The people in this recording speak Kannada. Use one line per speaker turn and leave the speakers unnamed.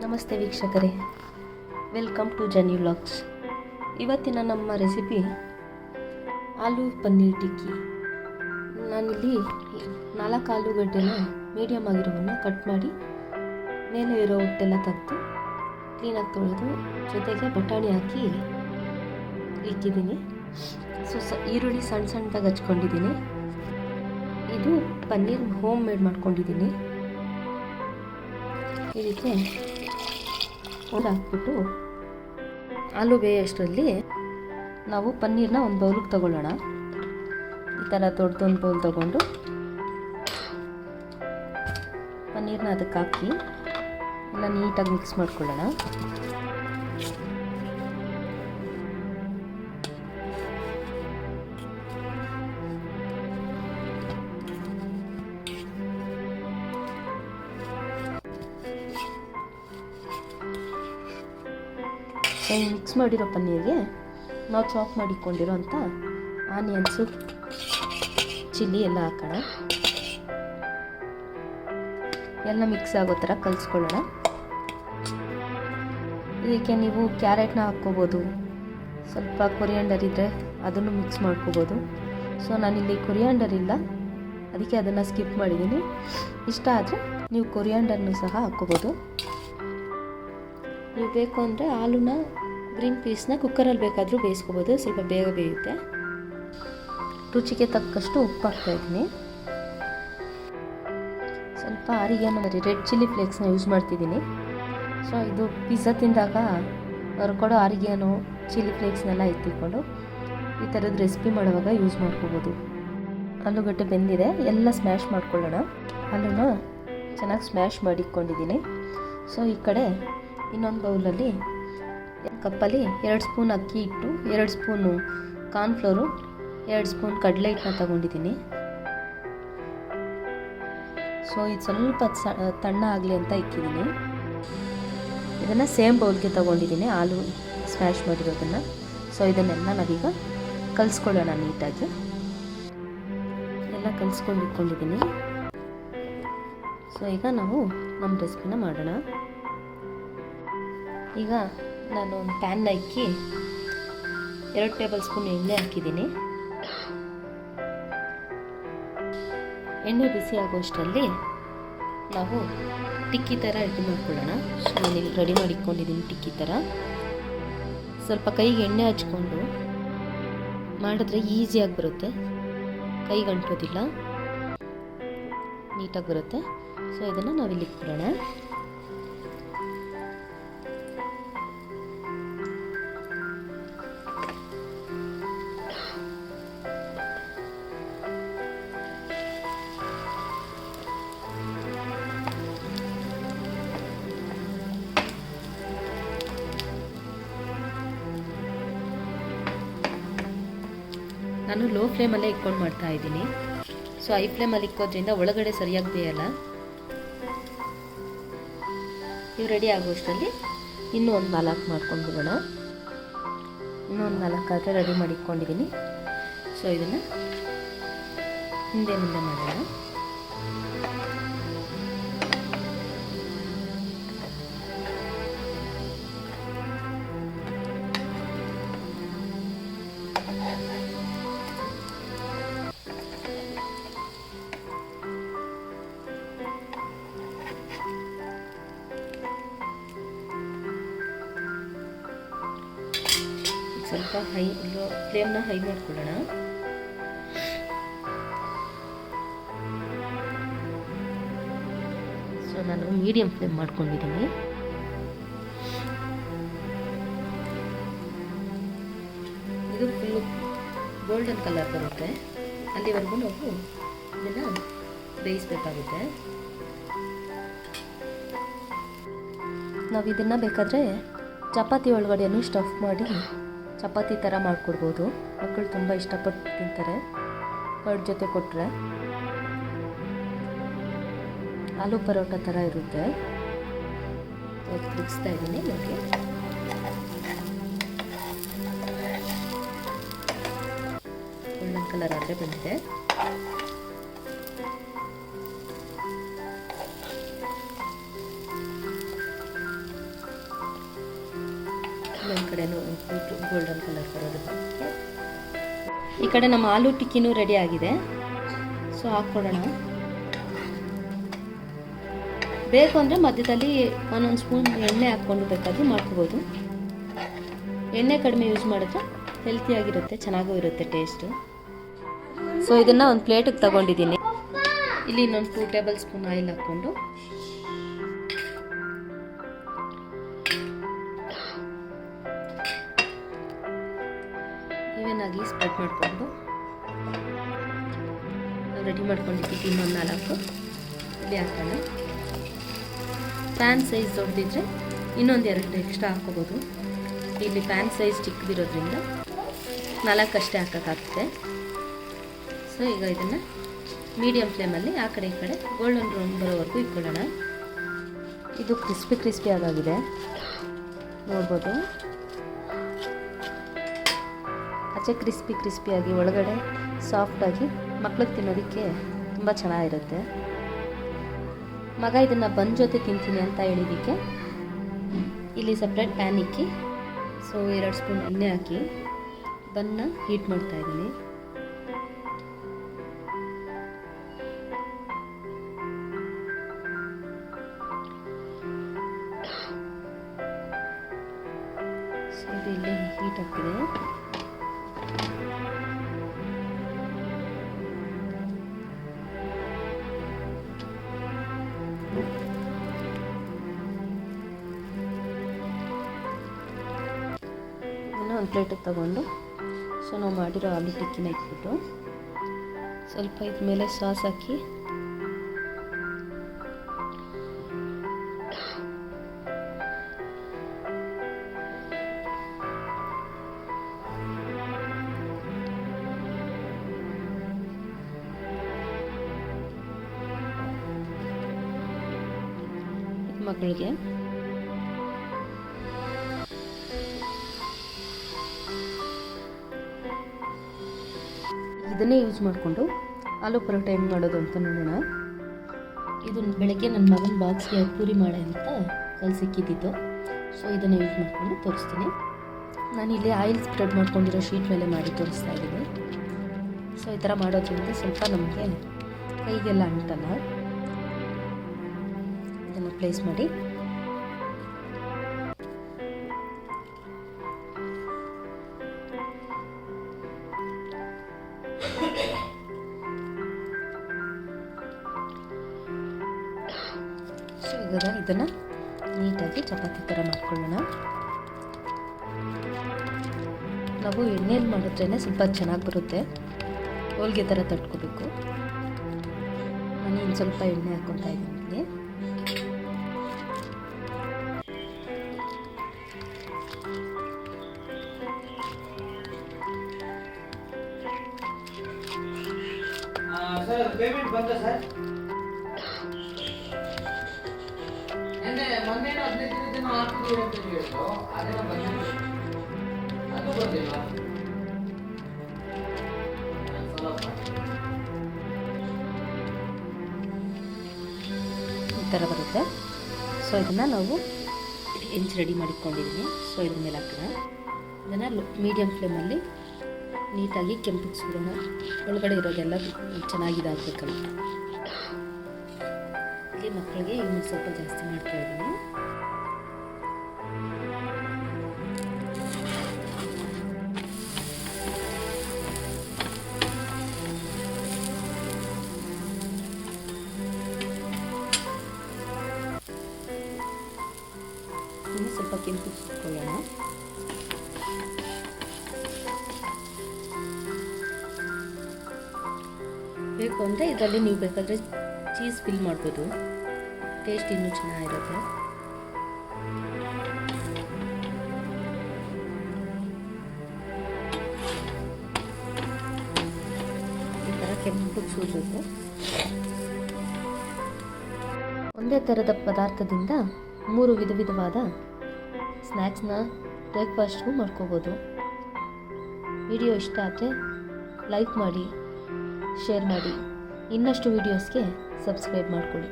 ನಮಸ್ತೆ ವೀಕ್ಷಕರೇ, ವೆಲ್ಕಮ್ ಟು ಜನಿ ವ್ಲಾಗ್ಸ್. ಇವತ್ತಿನ ನಮ್ಮ ರೆಸಿಪಿ ಆಲೂ ಪನ್ನೀರ್ ಟಿಕ್ಕಿ. ನಾನಿಲ್ಲಿ 4 ಆಲೂಗಡ್ಡೆನ ಮೀಡಿಯಮ್ ಆಗಿರೋವನ್ನು ಕಟ್ ಮಾಡಿ ಮೇಲೆ ಇರೋ ಹೊಟ್ಟೆಲ್ಲ ತೆಗೆದು ಕ್ಲೀನಾಗಿ ತೊಳೆದು ಜೊತೆಗೆ ಬಟಾಣಿ ಹಾಕಿ ಇಕ್ಕಿದ್ದೀನಿ. ಈರುಳ್ಳಿ ಸಣ್ಣದಾಗಿ ಹಚ್ಕೊಂಡಿದ್ದೀನಿ. ಇದು ಪನ್ನೀರ್ ಹೋಮ್ ಮೇಡ್ ಮಾಡ್ಕೊಂಡಿದ್ದೀನಿ. ಇದಕ್ಕೆ ಒಂದು ಹಾಕ್ಬಿಟ್ಟು ಆಲೂ ಬೇಯೋಷ್ಟರಲ್ಲಿ ನಾವು ಪನ್ನೀರನ್ನ ಒಂದು ಬೌಲಿಗೆ ತಗೊಳ್ಳೋಣ. ಈ ಥರ ದೊಡ್ಡದೊಂದು ಬೌಲ್ ತಗೊಂಡು ಪನ್ನೀರನ್ನ ಅದಕ್ಕೆ ಹಾಕಿ ಎಲ್ಲ ನೀಟಾಗಿ ಮಿಕ್ಸ್ ಮಾಡ್ಕೊಳ್ಳೋಣ. ಮಿಕ್ಸ್ ಮಾಡಿರೋ ಪನ್ನೀರ್ಗೆ ನಾವು ಚಾಪ್ ಮಾಡಿಕೊಂಡಿರೋ ಅಂಥ ಆನಿಯನ್ಸು, ಚಿಲ್ಲಿ ಎಲ್ಲ ಹಾಕೋಣ. ಎಲ್ಲ ಮಿಕ್ಸ್ ಆಗೋ ಥರ ಕಲಿಸ್ಕೊಳ್ಳೋಣ. ಇದಕ್ಕೆ ನೀವು ಕ್ಯಾರೆಟ್ನ ಹಾಕ್ಕೋಬೋದು, ಸ್ವಲ್ಪ ಕೊರಿಯಾಂಡರ್ ಇದ್ದರೆ ಅದನ್ನು ಮಿಕ್ಸ್ ಮಾಡ್ಕೋಬೋದು. ಸೊ ನಾನಿಲ್ಲಿ ಕೊರಿಯಾಂಡರ್ ಇಲ್ಲ, ಅದಕ್ಕೆ ಅದನ್ನು ಸ್ಕಿಪ್ ಮಾಡಿದ್ದೀನಿ. ಇಷ್ಟ ಆದರೆ ನೀವು ಕೊರಿಯಾಂಡರ್ನೂ ಸಹ ಹಾಕ್ಕೋಬೋದು. ನೀವು ಬೇಕು ಅಂದರೆ ಆಲೂನ ಗ್ರೀನ್ ಪೀಸ್ನ ಕುಕ್ಕರಲ್ಲಿ ಬೇಕಾದರೂ ಬೇಯಿಸ್ಕೋಬೋದು, ಸ್ವಲ್ಪ ಬೇಗ ಬೇಯುತ್ತೆ. ರುಚಿಗೆ ತಕ್ಕಷ್ಟು ಉಪ್ಪು ಹಾಕ್ತಾಯಿದ್ದೀನಿ. ಸ್ವಲ್ಪ ಆರಿಗ್ಯಾನೋ ರೆಡ್ ಚಿಲ್ಲಿ ಫ್ಲೇಕ್ಸ್ನ ಯೂಸ್ ಮಾಡ್ತಿದ್ದೀನಿ. ಸೊ ಇದು ಪಿಜ್ಜಾ ತಿಂದಾಗ ಅವ್ರು ಕೊಡೋ ಆರಿಗ್ಯಾನೋ ಚಿಲ್ಲಿ ಫ್ಲೇಕ್ಸ್ನೆಲ್ಲ ಎತ್ತಿಕೊಂಡು ಈ ಥರದ ರೆಸಿಪಿ ಮಾಡುವಾಗ ಯೂಸ್ ಮಾಡ್ಕೋಬೋದು. ಆಲೂಗಡ್ಡೆ ಬೆಂದಿದೆ, ಎಲ್ಲ ಸ್ಮ್ಯಾಶ್ ಮಾಡ್ಕೊಳ್ಳೋಣ. ಆಲೂನ ಚೆನ್ನಾಗಿ ಸ್ಮ್ಯಾಶ್ ಮಾಡಿಕೊಂಡಿದ್ದೀನಿ. ಸೊ ಈ ಕಡೆ ಇನ್ನೊಂದು ಬೌಲಲ್ಲಿ ಕಪ್ಪಲ್ಲಿ 2 ಸ್ಪೂನ್ ಅಕ್ಕಿ ಹಿಟ್ಟು, 2 ಸ್ಪೂನು ಕಾರ್ನ್ಫ್ಲೋರು, 2 ಸ್ಪೂನ್ ಕಡಲೆ ಹಿಟ್ಟನ್ನ ತಗೊಂಡಿದ್ದೀನಿ. ಸೊ ಇದು ಸ್ವಲ್ಪ ತಣ್ಣ ಆಗಲಿ ಅಂತ ಇಕ್ಕಿದ್ದೀನಿ. ಇದನ್ನು ಸೇಮ್ ಬೌಲ್ಗೆ ತಗೊಂಡಿದ್ದೀನಿ, ಆಲೂ ಸ್ಮ್ಯಾಶ್ ಮಾಡಿರೋದನ್ನು. ಸೊ ಇದನ್ನೆಲ್ಲ ನಾವೀಗ ಕಲಿಸ್ಕೊಳ್ಳೋಣ ನೀಟಾಗಿ. ಎಲ್ಲ ಕಲಿಸ್ಕೊಂಡು ಇಟ್ಕೊಂಡಿದ್ದೀನಿ. ಸೊ ಈಗ ನಾವು ನಮ್ಮ ರೆಸಿಪಿನ ಮಾಡೋಣ. ಈಗ ನಾನು ಒಂದು ಪ್ಯಾನ್ನ ಇಕ್ಕಿ 2 ಟೇಬಲ್ ಸ್ಪೂನ್ ಎಣ್ಣೆ ಹಾಕಿದ್ದೀನಿ. ಎಣ್ಣೆ ಬಿಸಿ ಆಗೋಷ್ಟರಲ್ಲಿ ನಾವು ಟಿಕ್ಕಿ ಥರ ರೆಡಿ ಮಾಡ್ಕೊಳ್ಳೋಣ. ಸೊ ನಾನಿಲ್ಲಿ ರೆಡಿ ಮಾಡಿಕೊಂಡಿದ್ದೀನಿ ಟಿಕ್ಕಿ ಥರ. ಸ್ವಲ್ಪ ಕೈಗೆ ಎಣ್ಣೆ ಹಚ್ಕೊಂಡು ಮಾಡಿದ್ರೆ ಈಸಿಯಾಗಿ ಬರುತ್ತೆ, ಕೈಗೆ ಅಂಟೋದಿಲ್ಲ, ನೀಟಾಗಿ ಬರುತ್ತೆ. ಸೊ ಇದನ್ನು ನಾವಿಲ್ಲಿ ಇಟ್ಬಿಡೋಣ. ನಾನು ಲೋ ಫ್ಲೇಮಲ್ಲೇ ಇಟ್ಕೊಂಡು ಮಾಡ್ತಾ ಇದ್ದೀನಿ. ಸೊ ಹೈ ಫ್ಲೇಮಲ್ಲಿ ಇಕ್ಕೋದ್ರಿಂದ ಒಳಗಡೆ ಸರಿಯಾಗಿ ಬೇಯಲ್ಲ. ಇವು ರೆಡಿ ಆಗೋಷ್ಟರಲ್ಲಿ ಇನ್ನೂ ಒಂದು 4 ಮಾಡ್ಕೊಂಡು ಬಿಡೋಣ. ಇನ್ನೂ ಒಂದು 4 ಆದರೆ ರೆಡಿ ಮಾಡಿ ಇಟ್ಕೊಂಡಿದ್ದೀನಿ. ಸೊ ಇದನ್ನು ಮುಂದೆ ಮಾಡೋಣ. ಸ್ವಲ್ಪ ಫ್ಲೇಮ್ನ ಹೈ ಮಾಡ್ಕೊಳ್ಳೋಣ. ಸೊ ನಾನು ಮೀಡಿಯಂ ಫ್ಲೇಮ್ ಮಾಡ್ಕೊಂಡಿದ್ದೀನಿ. ಇದು ಫುಲ್ ಗೋಲ್ಡನ್ ಕಲರ್ ಬರುತ್ತೆ, ಅಲ್ಲಿವರೆಗೂ ನಾವು ಇದನ್ನು ಬೇಯಿಸಬೇಕಾಗುತ್ತೆ. ನಾವು ಇದನ್ನು ಬೇಕಾದರೆ ಚಪಾತಿ ಒಳಗಡೆನೂ ಸ್ಟಫ್ ಮಾಡಿ ಚಪಾತಿ ಥರ ಮಾಡಿಕೊಡ್ಬೋದು. ಮಕ್ಕಳು ತುಂಬ ಇಷ್ಟಪಟ್ಟು ತಿಂತಾರೆ. ಕರ್ಡ್ ಜೊತೆ ಕೊಟ್ಟರೆ ಆಲೂ ಪರೋಟ ಥರ ಇರುತ್ತೆ. ತಿರುಗಿಸ್ತಾ ಇದ್ದೀನಿ. ನೋಡಿ, ಗೋಲ್ಡನ್ ಕಲರ್ ಆದರೆ ಬಂದಿದೆ. ಇನ್ನೊಂದು ಕಡೆನೂ ಗೋಲ್ಡನ್ ಕಲರ್ ಬರೋದಕ್ಕೆ. ಈ ಕಡೆ ನಮ್ಮ ಆಲೂ ಟಿಕ್ಕಿನೂ ರೆಡಿ ಆಗಿದೆ. ಸೊ ಹಾಕ್ಕೊಡೋಣ. ಬೇಕು ಅಂದರೆ ಮಧ್ಯದಲ್ಲಿ ಒಂದೊಂದು ಸ್ಪೂನ್ ಎಣ್ಣೆ ಹಾಕ್ಕೊಂಡು ಬೇಕಾದರೂ ಮಾಡ್ಕೋಬೋದು. ಎಣ್ಣೆ ಕಡಿಮೆ ಯೂಸ್ ಮಾಡಿದ್ರೆ ಹೆಲ್ತಿಯಾಗಿರುತ್ತೆ, ಚೆನ್ನಾಗೂ ಇರುತ್ತೆ ಟೇಸ್ಟು. ಸೊ ಇದನ್ನು ಒಂದು ಪ್ಲೇಟಿಗೆ ತಗೊಂಡಿದ್ದೀನಿ. ಇಲ್ಲಿ ಇನ್ನೊಂದು 2 ಟೇಬಲ್ ಸ್ಪೂನ್ ಆಯಿಲ್ ಹಾಕ್ಕೊಂಡು ಈವನಾಗಿ ಸ್ಪ್ರೆಡ್ ಮಾಡಿಕೊಂಡು ನಾವು ರೆಡಿ ಮಾಡ್ಕೊಂಡಿದ್ದೀವಿ. ಇನ್ನೊಂದು 4 ಇಲ್ಲಿ ಹಾಕೋಣ. ಪ್ಯಾನ್ ಸೈಜ್ ದೊಡ್ಡದಿದ್ರೆ ಇನ್ನೊಂದು 2 ಎಕ್ಸ್ಟ್ರಾ ಹಾಕೋಬೋದು. ಇಲ್ಲಿ ಪ್ಯಾನ್ ಸೈಜ್ ಚಿಕ್ಕದಿರೋದ್ರಿಂದ 4 ಅಷ್ಟೇ ಹಾಕೋಕ್ಕಾಗುತ್ತೆ. ಸೊ ಈಗ ಇದನ್ನು ಮೀಡಿಯಮ್ ಫ್ಲೇಮಲ್ಲಿ ಆ ಕಡೆ ಈ ಕಡೆ ಗೋಲ್ಡನ್ ಬ್ರೌನ್ ಬರೋವರೆಗೂ ಇಟ್ಕೊಳ್ಳೋಣ. ಇದು ಕ್ರಿಸ್ಪಿ ಆಗಿದೆ ನೋಡ್ಬೋದು. ಆಚೆ ಕ್ರಿಸ್ಪಿಯಾಗಿ ಒಳಗಡೆ ಸಾಫ್ಟಾಗಿ ಮಕ್ಳಿಗೆ ತಿನ್ನೋದಕ್ಕೆ ತುಂಬ ಚೆನ್ನಾಗಿರುತ್ತೆ. ಮಗ ಇದನ್ನು ಬನ್ ಜೊತೆ ತಿಂತೀನಿ ಅಂತ ಹೇಳಿದ್ದಕ್ಕೆ ಇಲ್ಲಿ ಸಪ್ರೇಟ್ ಪ್ಯಾನ್ ಇಕ್ಕಿ ಸೊ 2 ಸ್ಪೂನ್ ಎಣ್ಣೆ ಹಾಕಿ ಬನ್ನ ಹೀಟ್ ಮಾಡ್ತಾಯಿದ್ದೀನಿ. ಸೊ ಇದು ಇಲ್ಲೇ ಹೀಟ್ ಆಗ್ತಿದೆ. ಒಂದು ಪ್ಲೇಟಿಗೆ ತಗೊಂಡು ಸೊ ನಾವು ಮಾಡಿರೋ ಆಲೂ ಟಿಕ್ಕಿನ ಇಟ್ಬಿಟ್ಟು ಸ್ವಲ್ಪ ಇದ್ರ ಮೇಲೆ ಸಾಸ್ ಹಾಕಿ ಮಕ್ಕಳಿಗೆ ಇದನ್ನೇ ಯೂಸ್ ಮಾಡಿಕೊಂಡು ಆಲೂ ಪರೋಟ ಹೆಂಗೆ ಮಾಡೋದು ಅಂತ ನೋಡೋಣ. ಇದು ಬೆಳಗ್ಗೆ ನನ್ನ ಮಗನ ಬಾಕ್ಸ್ಗೆ ಪೂರಿ ಮಾಡೆ ಅಂತ ಕಲಿಸಿಕ್ಕಿದ್ದು. ಸೊ ಇದನ್ನು ಯೂಸ್ ಮಾಡಿಕೊಂಡು ತೋರಿಸ್ತೀನಿ. ನಾನಿಲ್ಲಿ ಆಯಿಲ್ ಸ್ಪ್ರೆಡ್ ಮಾಡ್ಕೊಂಡಿರೋ ಶೀಟ್ ಮೇಲೆ ಮಾಡಿ ತೋರಿಸ್ತಾ ಇದ್ದೀನಿ. ಸೊ ಈ ಥರ ಮಾಡೋದ್ರಿಂದ ಸ್ವಲ್ಪ ನಮಗೆ ಕೈಗೆಲ್ಲ ಅಂಟಲ್ಲ. ಇದನ್ನು ಪ್ಲೇಸ್ ಮಾಡಿ ಸೊ ಈಗ ಇದನ್ನು ನೀಟಾಗಿ ಚಪಾತಿ ಥರ ಮಾಡ್ಕೊಳ್ಳೋಣ. ನಾವು ಎಣ್ಣೆಯಲ್ಲಿ ಮಾಡಿದ್ರೇ ಸ್ವಲ್ಪ ಚೆನ್ನಾಗಿ ಬರುತ್ತೆ. ಹೋಳಿಗೆ ಥರ ತಟ್ಕೋಬೇಕು. ನಾನು ಇನ್ನು ಸ್ವಲ್ಪ ಎಣ್ಣೆ ಹಾಕ್ಕೊತಾ ಇದ್ದೀನಿ.
ಸರ್ ಪೇಮೆಂಟ್ ಬಂತ ಸರ್? ಮೊನ್ನೆ 15 ದಿನ ಹಾಕಿದ್ದೀವಿ ಅಂತ ಹೇಳಿದ್ರು. ಅದೆಲ್ಲ ಬಂದಿಲ್ಲ. ಅದು ಬಂದಿಲ್ಲ.
ಈ ಥರ ಬರುತ್ತೆ. ಸೊ ಇದನ್ನು ನಾವು ಹೆಂಚು ರೆಡಿ ಮಾಡಿಕೊಂಡಿದ್ದೀನಿ. ಸೊ ಇದ್ರ ಮೇಲೆ ಹಾಕೋಣ. ಇದನ್ನು ಮೀಡಿಯಮ್ ಫ್ಲೇಮಲ್ಲಿ ನೀಟಾಗಿ ಕೆಂಪಿಗೆ ಸುಡೋಣ. ಒಳಗಡೆ ಇರೋದೆಲ್ಲ ಚೆನ್ನಾಗಿದಾಗಬೇಕಲ್ಲ. ಇಲ್ಲಿ ಮಕ್ಕಳಿಗೆ ಇನ್ನೂ ಸ್ವಲ್ಪ ಜಾಸ್ತಿ ಮಾಡ್ತಾ ಇದ್ದೀನಿ. ಇನ್ನು ಸ್ವಲ್ಪ ಕೆಂಪಿಗೆ ಸುಟ್ಕೊಳ್ಳೋಣ. ಬೇಕು ಅಂದರೆ ಇದರಲ್ಲಿ ನೀವು ಬೇಕಾದರೆ ಚೀಸ್ ಫಿಲ್ ಮಾಡ್ಬೋದು. ಟೇಸ್ಟ್ ಇನ್ನೂ ಚೆನ್ನಾಗಿರುತ್ತೆ. ಈ ಥರ ಕೆಂಪಗೆ ಸುಡಬೇಕು. ಒಂದೇ ಥರದ ಪದಾರ್ಥದಿಂದ 3 ವಿಧವಾದ ಸ್ನ್ಯಾಕ್ಸ್ನ ಬ್ರೇಕ್ಫಾಸ್ಟ್ಗೂ ಮಾಡ್ಕೋಬೋದು. ವಿಡಿಯೋ ಇಷ್ಟ ಆದರೆ ಲೈಕ್ ಮಾಡಿ, ಶೇರ್ ಮಾಡಿ. ಇನ್ನಷ್ಟು ವೀಡಿಯೋಸ್ಗೆ ಸಬ್ಸ್ಕ್ರೈಬ್ ಮಾಡ್ಕೊಳ್ಳಿ.